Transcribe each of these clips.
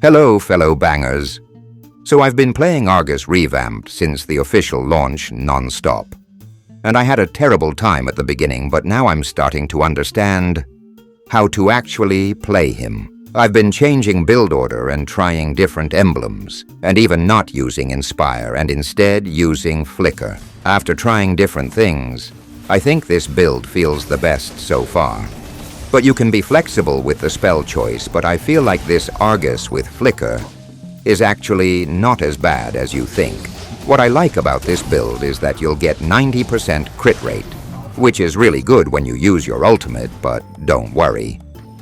Hello, fellow bangers. So I've been playing Argus Revamped since the official launch non-stop. And I had a terrible time at the beginning, but now I'm starting to understand how to actually play him. I've been changing build order and trying different emblems, and even not using Inspire and instead using Flicker. After trying different things, I think this build feels the best so far. But you can be flexible with the spell choice, but I feel like this Argus with Flicker is actually not as bad as you think. What I like about this build is that you'll get 90% crit rate, which is really good when you use your ultimate, but don't worry.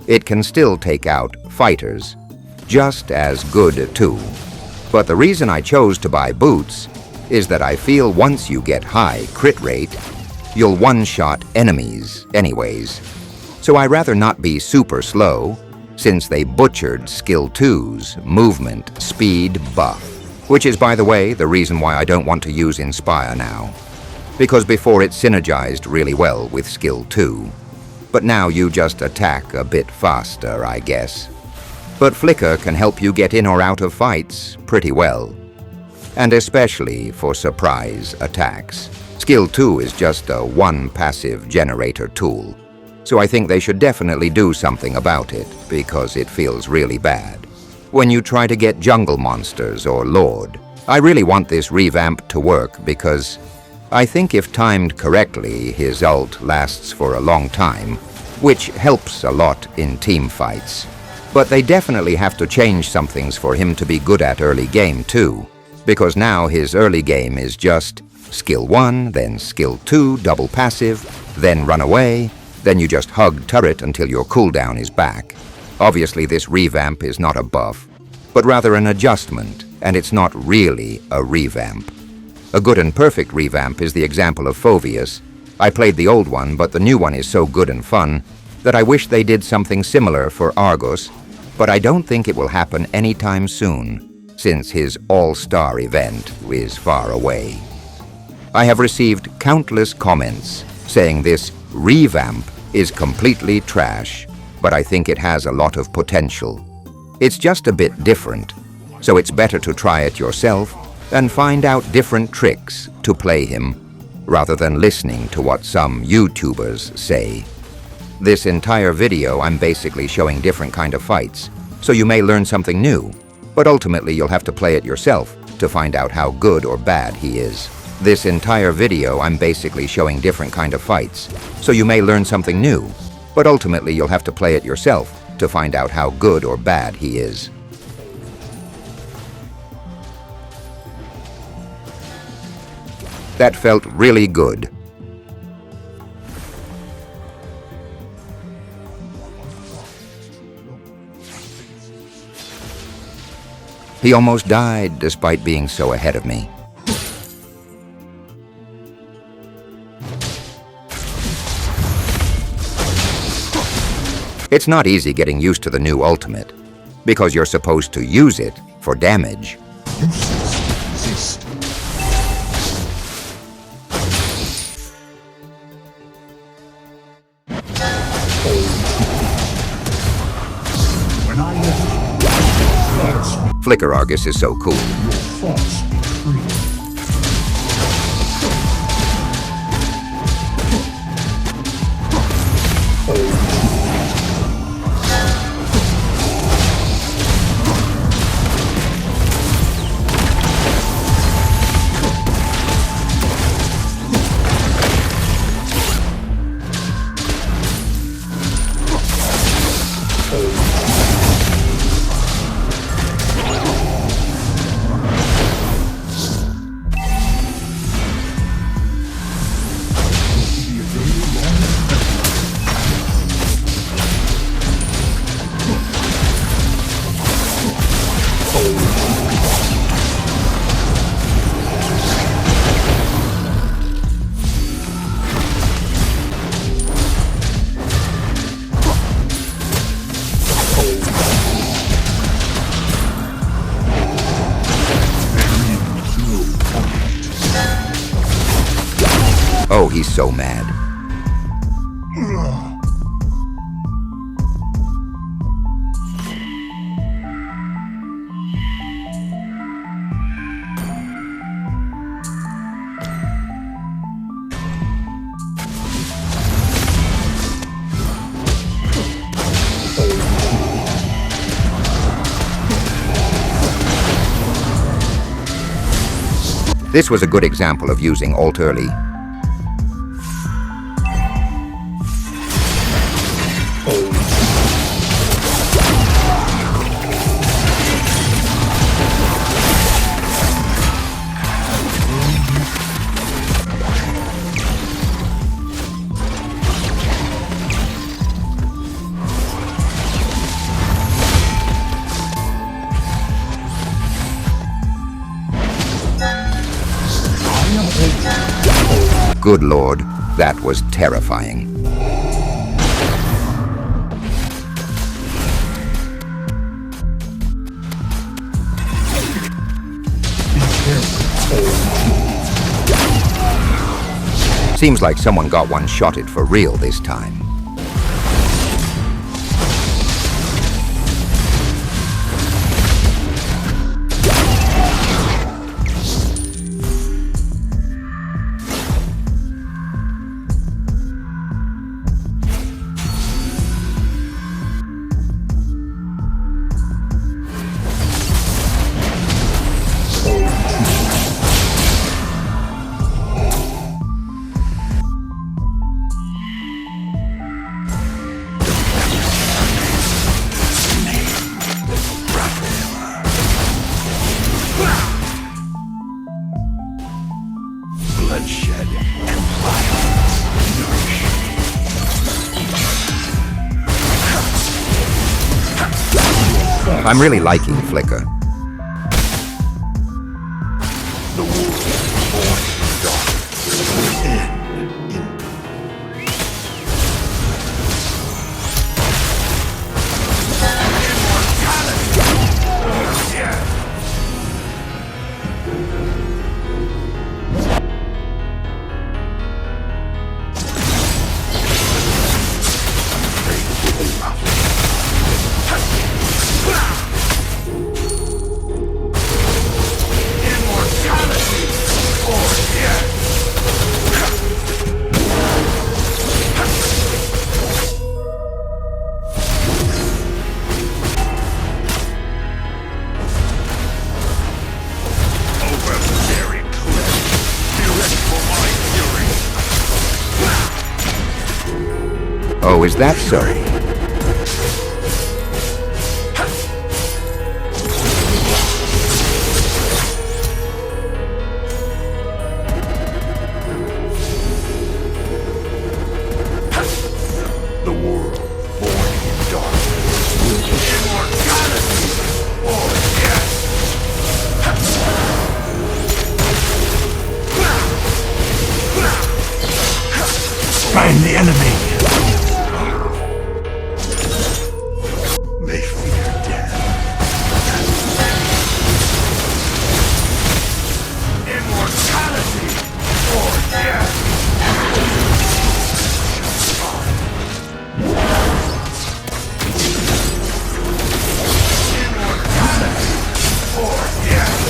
It can still take out fighters, just as good too. But the reason I chose to buy boots is that I feel once you get high crit rate, you'll one-shot enemies anyways. So I rather not be super slow, since they butchered Skill 2's movement speed buff. Which is, by the way, the reason why I don't want to use Inspire now. Because before it synergized really well with Skill 2. But now you just attack a bit faster, I guess. But Flicker can help you get in or out of fights pretty well. And especially for surprise attacks. Skill 2 is just a one passive generator tool. So I think they should definitely do something about it, because it feels really bad. When you try to get jungle monsters or Lord, I really want this revamp to work because I think if timed correctly, his ult lasts for a long time, which helps a lot in team fights. But they definitely have to change some things for him to be good at early game too, because now his early game is just Skill 1, then Skill 2, double passive, then run away, then you just hug turret until your cooldown is back. Obviously this revamp is not a buff, but rather an adjustment, and it's not really a revamp. A good and perfect revamp is the example of Phoveus. I played the old one, but the new one is so good and fun that I wish they did something similar for Argus, but I don't think it will happen anytime soon, since his all-star event is far away. I have received countless comments saying this revamp is completely trash, but I think it has a lot of potential. It's just a bit different, so it's better to try it yourself and find out different tricks to play him, rather than listening to what some YouTubers say. This entire video I'm basically showing different kind of fights, so you may learn something new, but ultimately you'll have to play it yourself to find out how good or bad he is. This entire video I'm basically showing different kind of fights, so you may learn something new, but ultimately you'll have to play it yourself to find out how good or bad he is. That felt really good. He almost died despite being so ahead of me. It's not easy getting used to the new ultimate, because you're supposed to use it for damage. Resist. When I let Flicker Argus is so cool. your thoughts free. Oh, he's so mad. This was a good example of using Alt early. Good Lord, that was terrifying. Seems like someone got one-shotted for real this time. Bloodshed and violence nourish. I'm really liking Flicker. The world born in dark will end in Oh, is that so? the world born in darkness will immortality or death. Find the enemy. They fear death. Immortality or death. Immortality or death.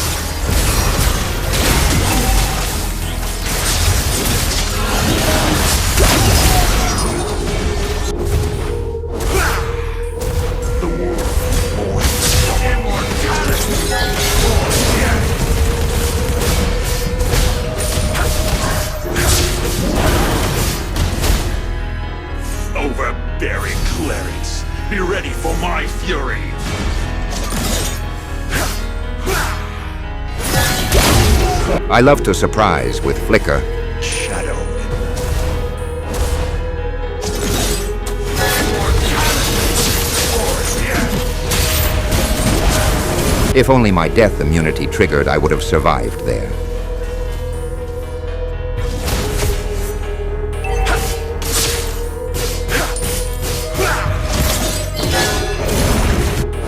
The world born immortality or death. Overbearing clerics, be ready for my fury. I love to surprise with Flicker. Shadow. If only my death immunity triggered, I would have survived there.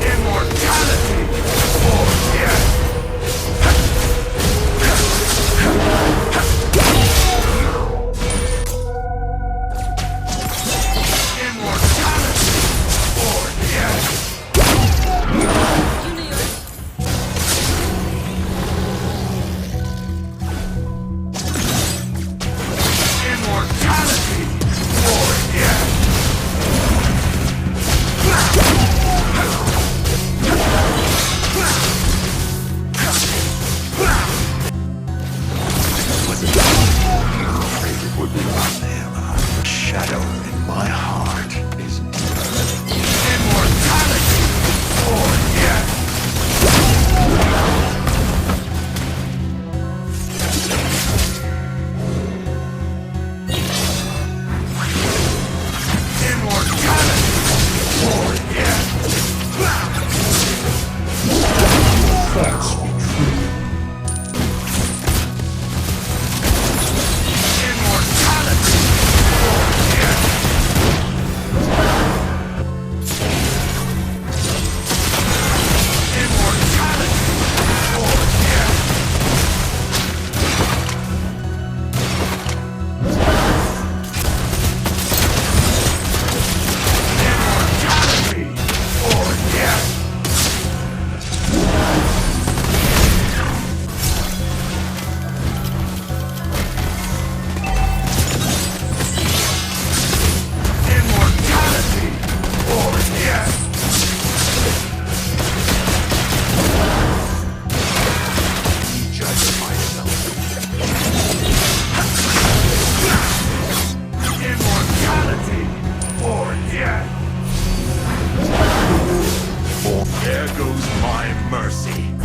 Immortality or death. Immortality or death. my mercy.